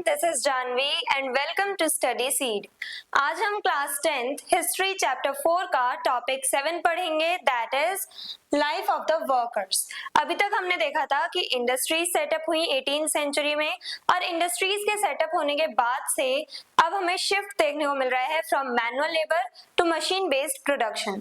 This is Janvi and welcome to study seed. आज हम class 10th history chapter 4 का topic 7 पढ़ेंगे, that is life of the workers. अभी तक हमने देखा था कि इंडस्ट्रीज सेटअप हुई 18th सेंचुरी में और इंडस्ट्रीज के सेटअप होने के बाद से अब हमें शिफ्ट देखने को मिल रहा है from manual labour to machine based production.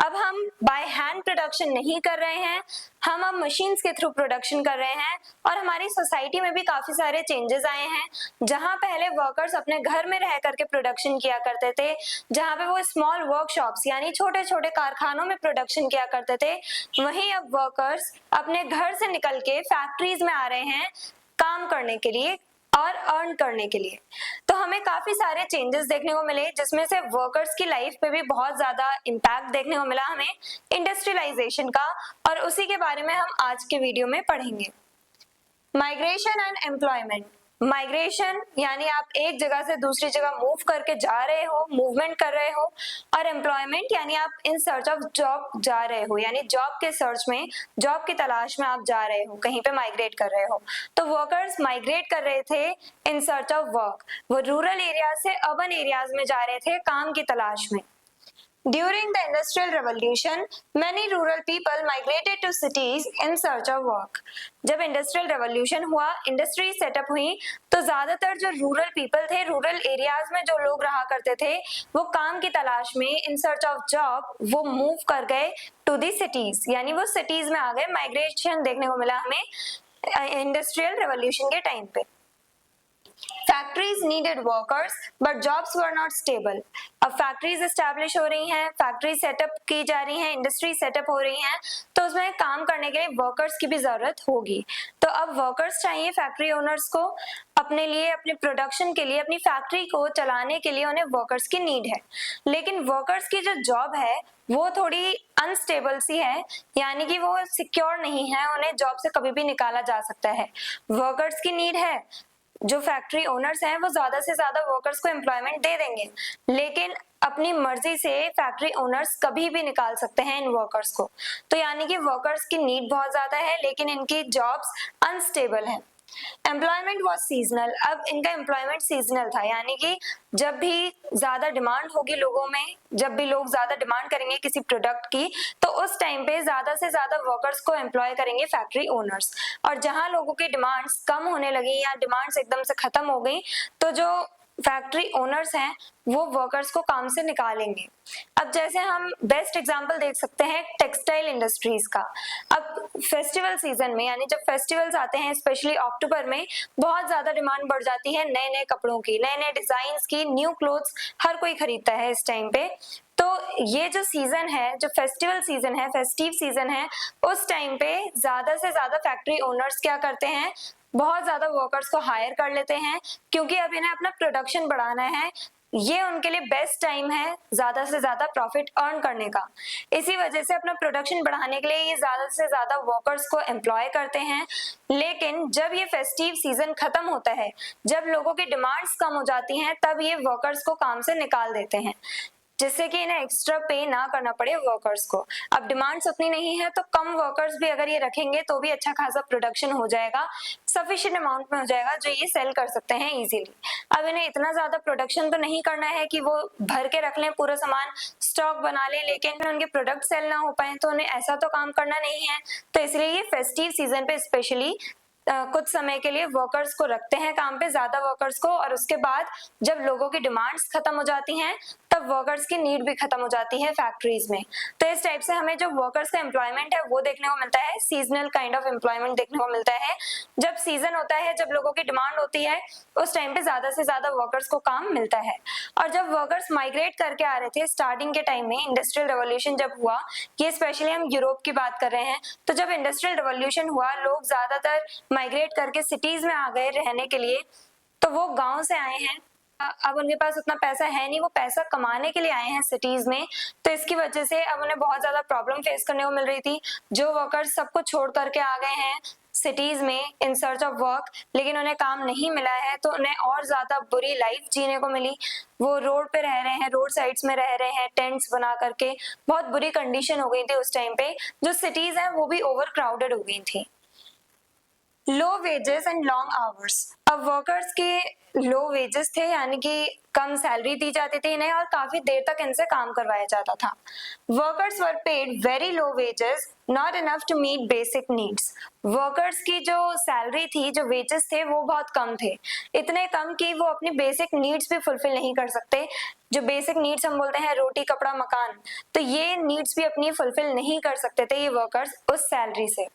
अब हम बाय हैंड प्रोडक्शन नहीं कर रहे हैं, हम अब मशीन्स के थ्रू प्रोडक्शन कर रहे हैं और हमारी सोसाइटी में भी काफी सारे चेंजेस आए हैं। जहां पहले वर्कर्स अपने घर में रह करके प्रोडक्शन किया करते थे, जहां पे वो स्मॉल वर्कशॉप्स यानी छोटे छोटे कारखानों में प्रोडक्शन किया करते थे, वहीं अब वर्कर्स अपने घर से निकल के फैक्ट्रीज में आ रहे हैं काम करने के लिए और अर्न करने के लिए। तो हमें काफी सारे चेंजेस देखने को मिले, जिसमें से वर्कर्स की लाइफ पे भी बहुत ज्यादा इम्पैक्ट देखने को मिला हमें इंडस्ट्रियलाइजेशन का, और उसी के बारे में हम आज के वीडियो में पढ़ेंगे। Migration and employment. माइग्रेशन यानी आप एक जगह से दूसरी जगह मूव करके जा रहे हो, मूवमेंट कर रहे हो, और एम्प्लॉयमेंट यानी आप इन सर्च ऑफ जॉब जा रहे हो, यानी जॉब के सर्च में, जॉब की तलाश में आप जा रहे हो, कहीं पे माइग्रेट कर रहे हो। तो वर्कर्स माइग्रेट कर रहे थे इन सर्च ऑफ वर्क, वो रूरल एरिया से अर्बन एरियाज में जा रहे थे काम की तलाश में। During the Industrial Revolution, many rural people migrated to cities in search of work. जब इंडस्ट्रियल रेवोल्यूशन हुआ, इंडस्ट्री सेटअप हुई, तो ज्यादातर जो रूरल पीपल थे, रूरल एरियाज में जो लोग रहा करते थे, वो काम की तलाश में इन सर्च ऑफ जॉब वो मूव कर गए टू दी सिटीज, यानी वो सिटीज में आ गए। माइग्रेशन देखने को मिला हमें इंडस्ट्रियल रेवोल्यूशन के टाइम पे। Factories needed workers but jobs were not stable. अब फैक्ट्रीज एस्टैब्लिश हो रही हैं, फैक्ट्री सेटअप की जा रही हैं, इंडस्ट्री सेटअप हो रही हैं, तो उसमें काम करने के लिए वर्कर्स की भी जरूरत होगी। तो अब वर्कर्स चाहिए फैक्ट्री ओनर्स को अपने लिए, अपने प्रोडक्शन के लिए, अपनी फैक्ट्री को चलाने के लिए उन्हें वर्कर्स की नीड है। लेकिन वर्कर्स की जो जॉब है वो थोड़ी अनस्टेबल सी है, यानी कि वो सिक्योर नहीं है, उन्हें जॉब से कभी भी निकाला जा सकता है। वर्कर्स की नीड है, जो फैक्ट्री ओनर्स हैं वो ज्यादा से ज्यादा वर्कर्स को एम्प्लॉयमेंट दे देंगे, लेकिन अपनी मर्जी से फैक्ट्री ओनर्स कभी भी निकाल सकते हैं इन वर्कर्स को। तो यानी कि वर्कर्स की नीड बहुत ज्यादा है, लेकिन इनकी जॉब्स अनस्टेबल है। Employment was seasonal. अब इनका एम्प्लॉयमेंट सीजनल था, यानी कि जब भी ज्यादा डिमांड होगी लोगों में, जब भी लोग ज्यादा डिमांड करेंगे किसी प्रोडक्ट की, तो उस टाइम पे ज्यादा से ज्यादा वर्कर्स को एम्प्लॉय करेंगे फैक्ट्री ओनर्स। और जहां लोगों की डिमांड्स कम होने लगी या डिमांड्स एकदम से खत्म हो गई, तो जो फैक्ट्री ओनर्स हैं वो वर्कर्स को काम से निकालेंगे। अब जैसे हम बेस्ट एग्जांपल देख सकते हैं टेक्सटाइल इंडस्ट्रीज का। अब फेस्टिवल सीजन में, यानी जब फेस्टिवल्स आते हैं स्पेशली अक्टूबर में, बहुत ज्यादा डिमांड बढ़ जाती है नए नए कपड़ों की, नए नए डिजाइन्स की, न्यू क्लोथ्स हर कोई खरीदता है इस टाइम पे। तो ये जो सीजन है, जो फेस्टिवल सीजन है, फेस्टिव सीजन है, उस टाइम पे ज्यादा से ज्यादा फैक्ट्री ओनर्स क्या करते हैं, बहुत ज्यादा वर्कर्स को हायर कर लेते हैं, क्योंकि अब इन्हें अपना प्रोडक्शन बढ़ाना है। ये उनके लिए बेस्ट टाइम है ज्यादा से ज्यादा प्रॉफिट अर्न करने का। इसी वजह से अपना प्रोडक्शन बढ़ाने के लिए ये ज्यादा से ज्यादा वर्कर्स को एम्प्लॉय करते हैं। लेकिन जब ये फेस्टिव सीजन खत्म होता है, जब लोगों की डिमांड्स कम हो जाती हैं, तब ये वर्कर्स को काम से निकाल देते हैं, जिससे कि इन्हें एक्स्ट्रा पे ना करना पड़े वर्कर्स को। अब डिमांड्स उतनी नहीं है, तो कम वर्कर्स भी अगर ये रखेंगे तो भी अच्छा खासा प्रोडक्शन हो जाएगा, सफिशिएंट अमाउंट में हो जाएगा, जो ये सेल कर सकते हैं इजीली। अब इन्हें इतना ज्यादा प्रोडक्शन तो नहीं करना है कि वो भर के रख लें, पूरा सामान स्टॉक बना लें, लेकिन उनके प्रोडक्ट सेल ना हो पाए, तो उन्हें ऐसा तो काम करना नहीं है। तो इसलिए ये फेस्टिव सीजन पे स्पेशली कुछ समय के लिए वर्कर्स को रखते हैं काम पे, ज्यादा वर्कर्स को, और उसके बाद जब लोगों की डिमांड्स खत्म हो जाती हैं, तब वर्कर्स की नीड भी खत्म हो जाती है फैक्ट्रीज में। तो इस टाइप से हमें जो वर्कर्स का एम्प्लॉयमेंट है वो देखने को मिलता है, सीजनल काइंड ऑफ एम्प्लॉयमेंट देखने को मिलता है। जब सीजन होता है, जब लोगों की डिमांड होती है, उस टाइम पे ज्यादा से ज्यादा वर्कर्स को काम मिलता है। और जब वर्कर्स माइग्रेट करके आ रहे थे स्टार्टिंग के टाइम में, इंडस्ट्रियल रेवोल्यूशन जब हुआ, ये स्पेशली हम यूरोप की बात कर रहे हैं, तो जब इंडस्ट्रियल रेवोल्यूशन हुआ, लोग ज्यादातर माइग्रेट करके सिटीज में आ गए रहने के लिए। तो वो गांव से आए हैं, अब उनके पास उतना पैसा है नहीं, वो पैसा कमाने के लिए आए हैं सिटीज में। तो इसकी वजह से अब उन्हें बहुत ज्यादा प्रॉब्लम फेस करने को मिल रही थी। जो वर्कर्स सब कुछ छोड़ करके आ गए हैं सिटीज में इन सर्च ऑफ वर्क, लेकिन उन्हें काम नहीं मिला है, तो उन्हें और ज्यादा बुरी लाइफ जीने को मिली। वो रोड पे रह रहे हैं, रोड साइड्स में रह रहे हैं टेंट्स बना करके, बहुत बुरी कंडीशन हो गई थी उस टाइम पे। जो सिटीज हैं वो भी ओवर क्राउडेड हो गई थी। Low wages and long hours. अब वर्कर्स के लो वेजेस थे, यानी कि कम सैलरी दी जाती थी इन्हें और काफी देर तक इनसे काम करवाया जाता था। Workers were paid very low wages, not enough to meet basic needs. Workers की जो सैलरी थी, जो वेजेस थे, वो बहुत कम थे, इतने कम कि वो अपनी बेसिक नीड्स भी फुलफिल नहीं कर सकते। जो बेसिक नीड्स हम बोलते हैं, रोटी कपड़ा मकान, तो ये नीड्स भी अपनी फुलफिल नहीं कर सकते थे ये वर्कर्स उस सैलरी से।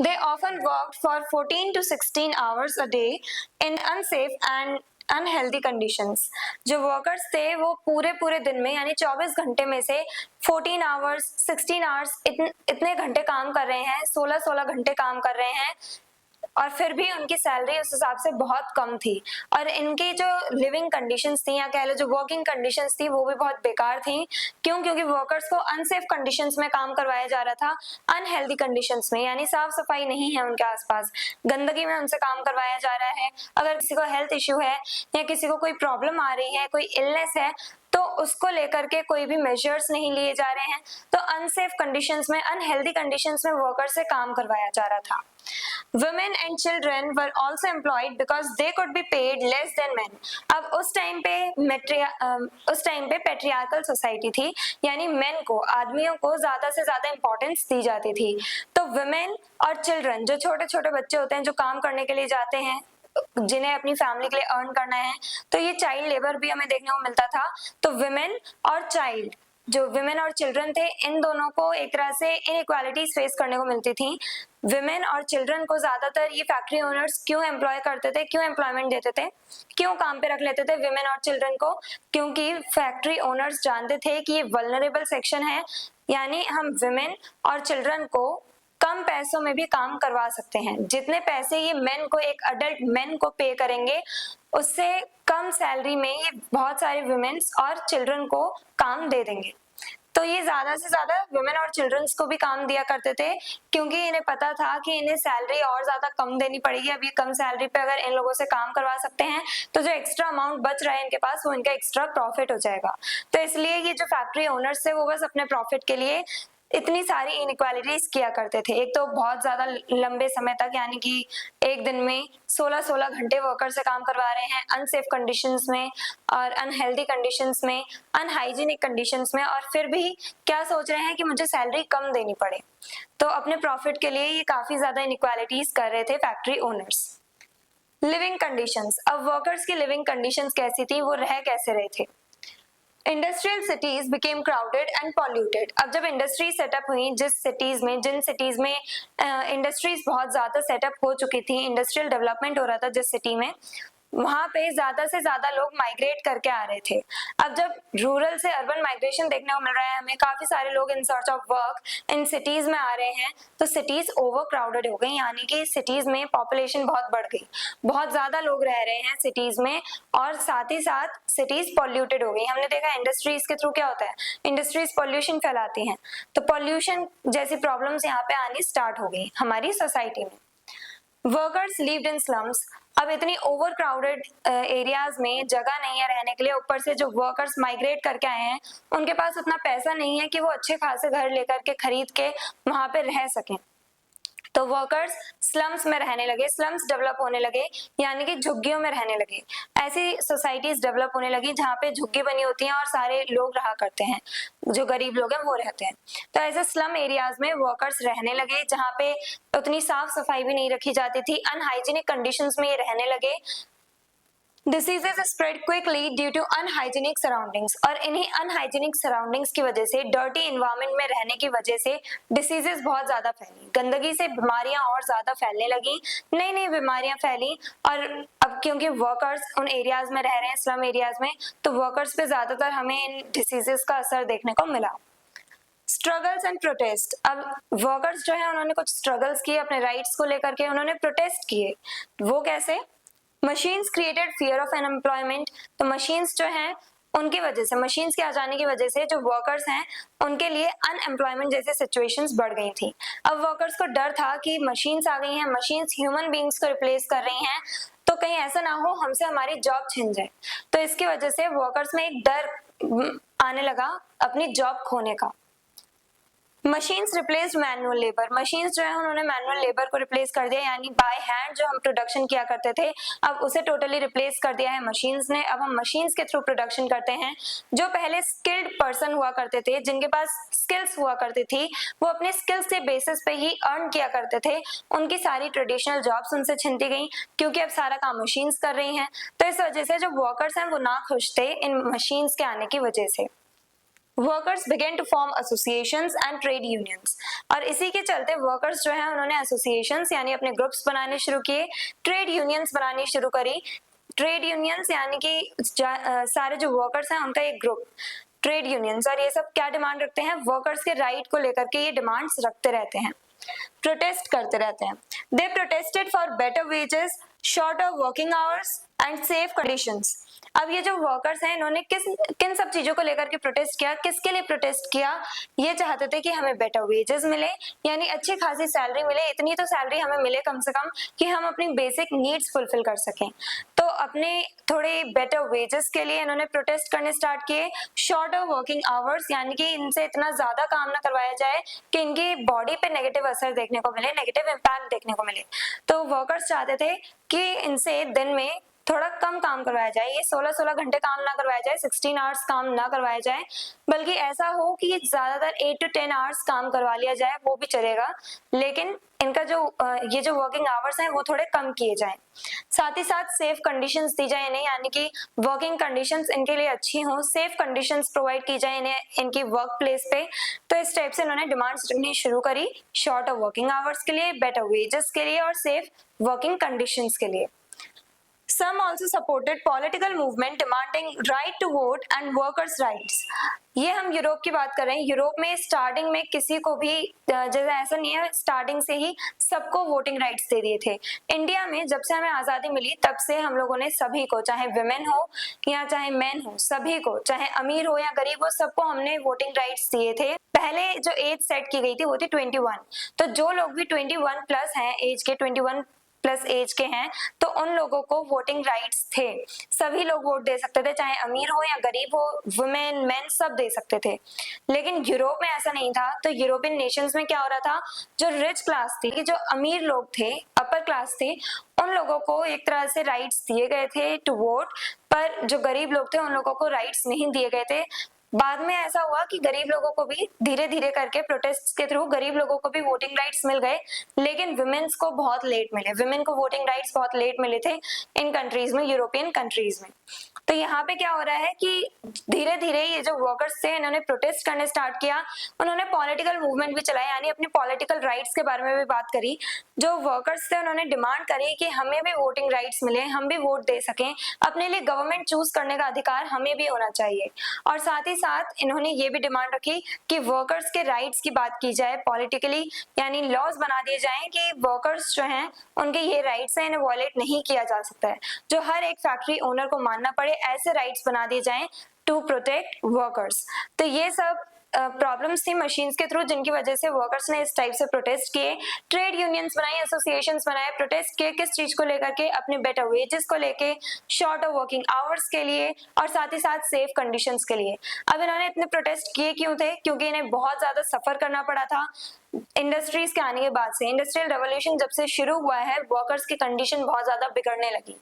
They often worked for 14 to 16 hours a day in unsafe and unhealthy conditions. जो वर्कर्स थे वो पूरे पूरे दिन में, यानी 24 घंटे में से 14 आवर्स 16 आवर्स इतने घंटे काम कर रहे हैं, 16 घंटे काम कर रहे हैं, और फिर भी उनकी सैलरी उस हिसाब से बहुत कम थी। और इनकी जो लिविंग कंडीशंस थी, या कह लो जो वर्किंग कंडीशंस थी, वो भी बहुत बेकार थी। क्यों? क्योंकि वर्कर्स को अनसेफ कंडीशंस में काम करवाया जा रहा था, अनहेल्दी कंडीशंस में, यानी साफ सफाई नहीं है उनके आसपास, गंदगी में उनसे काम करवाया जा रहा है। अगर किसी को हेल्थ इश्यू है या किसी को कोई प्रॉब्लम आ रही है, कोई इलनेस है, तो उसको लेकर के कोई भी मेजर्स नहीं लिए जा रहे हैं। तो अनसेफ कंडीशंस में, अनहेल्दी कंडीशंस में वर्कर से काम करवाया जा रहा था। Women and children were also employed because they could be paid less than men. अब उस टाइम पे पेट्रियार्कल सोसाइटी थी, यानी मेन को, आदमियों को ज्यादा से ज्यादा इंपॉर्टेंस दी जाती थी। तो वुमेन और चिल्ड्रन, जो छोटे छोटे बच्चे होते हैं जो काम करने के लिए जाते हैं, जिन्हें अपनी फैमिली के लिए अर्न करना है, तो ये चाइल्ड लेबर भी हमें देखने को मिलता था। तो वुमेन और चाइल्ड, जो विमेन और चिल्ड्रन थे, इन दोनों को एक तरह से इनइक्वालिटीज फेस करने को मिलती थी। विमेन और चिल्ड्रन को ज्यादातर ये फैक्ट्री ओनर्स क्यों एम्प्लॉय करते थे, क्यों एम्प्लॉयमेंट देते थे, क्यों काम पे रख लेते थे विमेन और चिल्ड्रन को? क्योंकि फैक्ट्री ओनर्स जानते थे कि ये वल्नरेबल सेक्शन है, यानी हम विमेन और चिल्ड्रन को कम पैसों में भी काम करवा सकते हैं। जितने पैसे ये मेन को, एक अडल्ट मेन को पे करेंगे, उससे कम सैलरी में ये बहुत सारे वुमेन्स और चिल्ड्रन को काम दे देंगे। तो ये ज्यादा से ज्यादा वुमेन और चिल्ड्रंस को भी काम दिया करते थे, क्योंकि इन्हें पता था कि इन्हें सैलरी और ज्यादा कम देनी पड़ेगी। अब ये कम सैलरी पे अगर इन लोगों से काम करवा सकते हैं, तो जो एक्स्ट्रा अमाउंट बच रहा है इनके पास, वो इनका एक्स्ट्रा प्रॉफिट हो जाएगा। तो इसलिए ये जो फैक्ट्री ओनर्स थे, वो बस अपने प्रॉफिट के लिए इतनी सारी इनइक्वालिटीज किया करते थे। एक तो बहुत ज्यादा लंबे समय तक, यानी कि एक दिन में 16 घंटे वर्कर से काम करवा रहे हैं, अनसेफ कंडीशंस में और अनहेल्दी कंडीशंस में, अनहाइजीनिक कंडीशंस में, और फिर भी क्या सोच रहे हैं कि मुझे सैलरी कम देनी पड़े। तो अपने प्रॉफिट के लिए ये काफी ज्यादा इनइक्वालिटीज कर रहे थे फैक्ट्री ओनर्स। Living conditions. अब वर्कर्स की लिविंग कंडीशंस कैसी थी, वो रह कैसे रहे थे? Industrial cities became crowded and polluted. अब जब इंडस्ट्री सेटअप हुई, जिन सिटीज में इंडस्ट्रीज बहुत ज्यादा सेटअप हो चुकी थी, इंडस्ट्रियल डेवलपमेंट हो रहा था जिस सिटी में, वहां पे ज्यादा से ज्यादा लोग माइग्रेट करके आ रहे थे। अब जब रूरल से अर्बन माइग्रेशन देखने को मिल रहा है हमें, काफी सारे लोग in search of work in cities में आ रहे हैं, तो सिटीज ओवर क्राउडेड हो गई, यानी कि सिटीज में पॉपुलेशन बहुत बढ़ गई, बहुत ज्यादा लोग रह रहे हैं सिटीज में, और साथ ही साथ सिटीज पॉल्यूटेड हो गई। हमने देखा इंडस्ट्रीज के थ्रू क्या होता है, इंडस्ट्रीज पॉल्यूशन फैलाती हैं, तो पॉल्यूशन जैसी प्रॉब्लम्स यहाँ पे आनी स्टार्ट हो गई हमारी सोसाइटी में। Workers lived in slums. अब इतनी ओवर क्राउडेड एरियाज में जगह नहीं है रहने के लिए, ऊपर से जो वर्कर्स माइग्रेट करके आए हैं, उनके पास उतना पैसा नहीं है कि वो अच्छे खासे घर लेकर के खरीद के वहां पे रह सकें। तो वर्कर्स स्लम्स में रहने लगे, स्लम्स डेवलप होने लगे, यानी कि झुग्गियों में रहने लगे। ऐसी सोसाइटीज डेवलप होने लगी जहाँ पे झुग्गी बनी होती हैं और सारे लोग रहा करते हैं, जो गरीब लोग हैं वो रहते हैं। तो ऐसे स्लम एरियाज में वर्कर्स रहने लगे, जहाँ पे उतनी साफ सफाई भी नहीं रखी जाती थी, अनहाइजीनिक कंडीशंस में ये रहने लगे। Diseases spread quickly due to unhygienic surroundings, और इन्हीं अनहाइजीनिक सराउंडिंग्स की वजह से, डर्टी इन्वायरमेंट में रहने की वजह से डिसीजेस बहुत ज्यादा फैली, गंदगी से बीमारियां और ज्यादा फैलने लगी, नई नई बीमारियां फैली। और अब क्योंकि वर्कर्स उन एरियाज में रह रहे हैं, स्लम एरियाज में, तो वर्कर्स पे ज्यादातर हमें इन डिसीजेस का असर देखने को मिला। Struggles and protest. अब वर्कर्स जो है उन्होंने कुछ स्ट्रगल्स किए, अपने राइट्स को लेकर के उन्होंने प्रोटेस्ट किए। वो कैसे? Machines created fear of unemployment. तो मशीन्स जो हैं उनकी वजह से, मशीन्स के आ जाने की वजह से जो वर्कर्स हैं उनके लिए अनएम्प्लॉयमेंट जैसे सिचुएशंस बढ़ गई थी। अब वर्कर्स को डर था कि मशीन्स आ गई हैं, मशीन्स ह्यूमन बींग्स को रिप्लेस कर रही हैं, तो कहीं ऐसा ना हो हमसे हमारी जॉब छिन जाए। तो इसकी वजह से वर्कर्स में एक डर आने लगा अपनी जॉब खोने का। Machines replaced manual labour, machines जो है उन्होंने मैनुअल लेबर को रिप्लेस कर दिया, यानी बाय हैंड जो हम प्रोडक्शन किया करते थे अब उसे टोटली रिप्लेस कर दिया है मशीन्स ने। अब हम मशीन्स के थ्रू प्रोडक्शन करते हैं। जो पहले स्किल्ड पर्सन हुआ करते थे, जिनके पास स्किल्स हुआ करती थी, वो अपने स्किल्स के बेसिस पे ही अर्न किया करते थे, उनकी सारी ट्रेडिशनल जॉब्स उनसे छिनती गई क्योंकि अब सारा काम मशीन्स कर रही हैं। तो इस वजह से जो वर्कर्स हैं वो ना खुश थे इन मशीन्स के आने की वजह से। Workers begin to form associations and trade unions, और इसी के चलते वर्कर्स जो है उन्होंने एसोसिएशंस यानी अपने ग्रुप्स बनाने शुरू किए, ट्रेड यूनियंस बनानी शुरू करी। ट्रेड यूनियंस यानी कि सारे जो वर्कर्स हैं उनका एक ग्रुप ट्रेड यूनियंस, और ये सब क्या डिमांड रखते हैं, वर्कर्स के राइट को लेकर के ये डिमांड्स रखते रहते हैं, प्रोटेस्ट करते रहते हैं। They protested for better wages, shorter working hours and safe conditions. अब ये जो वर्कर्स हैं इन्होंने किन सब चीजों को लेकर के प्रोटेस्ट किया, किसके लिए प्रोटेस्ट किया, ये चाहते थे कि हमें बेटर वेजेस मिले, यानी अच्छी खासी सैलरी मिले, इतनी तो सैलरी हमें मिले कम से कम कि हम अपनी बेसिक नीड्स फुलफिल कर सकें। तो अपने थोड़े बेटर वेजेस के लिए इन्होंने प्रोटेस्ट करने स्टार्ट किए। शॉर्टर वर्किंग आवर्स, यानी कि इनसे इतना ज्यादा काम ना करवाया जाए कि इनकी बॉडी पे नेगेटिव असर देखने को मिले, नेगेटिव इम्पैक्ट देखने को मिले। तो वर्कर्स चाहते थे कि इनसे दिन में थोड़ा कम काम करवाया जाए, ये 16-16 घंटे काम ना करवाया जाए, 16 आवर्स काम ना करवाया जाए, बल्कि ऐसा हो कि ज्यादातर 8 to 10 आवर्स काम करवा लिया जाए, वो भी चलेगा, लेकिन इनका जो ये जो वर्किंग आवर्स हैं वो थोड़े कम किए जाएं। साथ ही साथ सेफ कंडीशंस दी जाए इन्हें, यानी कि वर्किंग कंडीशंस इनके लिए अच्छी हों, सेफ कंडीशंस प्रोवाइड की जाए इन्हें इनकी वर्क प्लेस पे। तो इस टाइप से इन्होंने डिमांड्स रखनी शुरू करी, शॉर्टर वर्किंग आवर्स के लिए, बेटर वेजेस के लिए और सेफ वर्किंग कंडीशंस के लिए। Some also supported political movement demanding right to vote and workers' rights. ये हम यूरोप की बात कर रहे हैं। यूरोप में स्टार्टिंग में किसी को भी जैसे ऐसा नहीं है, स्टार्टिंग से ही सबको वोटिंग राइट्स दे दिए थे। इंडिया में जब से हमें आजादी मिली तब से हम लोगों ने सभी को, चाहे विमेन हो या चाहे मेन हो, सभी को, चाहे अमीर हो या गरीब हो, सबको हमने वोटिंग राइट्स दिए थे। पहले जो एज सेट की गई थी वो थी 21। तो जो लोग भी 21 प्लस हैं, एज के 21 प्लस एज के हैं, तो उन लोगों को वोटिंग राइट्स थे। सभी लोग वोट दे सकते थे, चाहे अमीर हो या गरीब हो, वुमेन मेन सब दे सकते थे। लेकिन यूरोप में ऐसा नहीं था। तो यूरोपियन नेशंस में क्या हो रहा था, जो रिच क्लास थी, जो अमीर लोग थे, अपर क्लास थे, उन लोगों को एक तरह से राइट्स दिए गए थे टू वोट, पर जो गरीब लोग थे उन लोगों को राइट्स नहीं दिए गए थे। बाद में ऐसा हुआ कि गरीब लोगों को भी धीरे धीरे करके प्रोटेस्ट के थ्रू गरीब लोगों को भी वोटिंग राइट्स मिल गए, लेकिन वुमेन्स को बहुत लेट मिले, वुमेन को वोटिंग राइट्स बहुत लेट मिले थे इन कंट्रीज में, यूरोपियन कंट्रीज में। तो यहाँ पे क्या हो रहा है कि धीरे धीरे ये जो वर्कर्स थे इन्होंने प्रोटेस्ट करने स्टार्ट किया, उन्होंने पॉलिटिकल मूवमेंट भी चलाया, यानी अपने पॉलिटिकल राइट्स के बारे में भी बात करी। जो वर्कर्स थे उन्होंने डिमांड करी कि हमें भी वोटिंग राइट्स मिले, हम भी वोट दे सकें, अपने लिए गवर्नमेंट चूज करने का अधिकार हमें भी होना चाहिए। और साथ ही साथ इन्होंने ये भी डिमांड रखी कि वर्कर्स के राइट्स की बात की जाए पॉलिटिकली, यानी लॉज बना दिए जाएं कि वर्कर्स जो हैं उनके ये राइट्स हैं, इन्हें वॉयलेट नहीं किया जा सकता है। जो हर एक फैक्ट्री ओनर को मानना पड़े, ऐसे राइट्स बना दिए जाएं टू प्रोटेक्ट वर्कर्स। तो ये सब प्रॉब्लम्स थी मशीन्स के थ्रू, जिनकी वजह से वर्कर्स ने इस टाइप से प्रोटेस्ट किए, ट्रेड यूनियंस बनाई, एसोसिएशंस बनाए, प्रोटेस्ट किए, किस चीज को लेकर के, अपने बेटर वेजेस को लेके, शॉर्टर वर्किंग आवर्स के लिए और साथ ही साथ सेफ कंडीशंस के लिए। अब इन्होंने इतने प्रोटेस्ट किए क्यों थे, क्योंकि इन्हें बहुत ज्यादा सफर करना पड़ा था इंडस्ट्रीज के आने के बाद से। इंडस्ट्रियल रेवोल्यूशन जब से शुरू हुआ है, वर्कर्स की कंडीशन बहुत ज्यादा बिगड़ने लगी।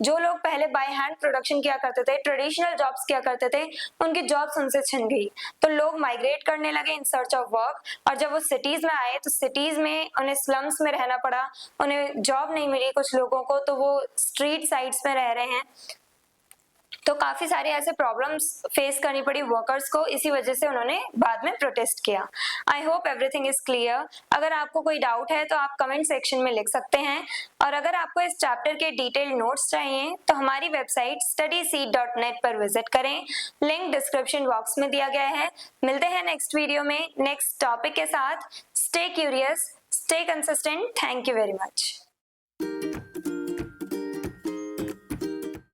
जो लोग पहले बाय हैंड प्रोडक्शन किया करते थे, ट्रेडिशनल जॉब्स किया करते थे, उनकी जॉब्स उनसे छिन गई। तो लोग माइग्रेट करने लगे इन सर्च ऑफ वर्क, और जब वो सिटीज में आए तो सिटीज में उन्हें स्लम्स में रहना पड़ा, उन्हें जॉब नहीं मिली कुछ लोगों को, तो वो स्ट्रीट साइड्स में रह रहे हैं। तो काफी सारे ऐसे प्रॉब्लम्स फेस करनी पड़ी वर्कर्स को, इसी वजह से उन्होंने बाद में प्रोटेस्ट किया। I hope everything is clear. अगर आपको कोई डाउट है तो आप कमेंट सेक्शन में लिख सकते हैं, और अगर आपको इस चैप्टर के डिटेल्ड नोट्स चाहिए तो हमारी वेबसाइट studyseed.net पर विजिट करें, लिंक डिस्क्रिप्शन बॉक्स में दिया गया है। मिलते हैं नेक्स्ट वीडियो में नेक्स्ट टॉपिक के साथ। Stay curious, stay consistent. Thank you very much.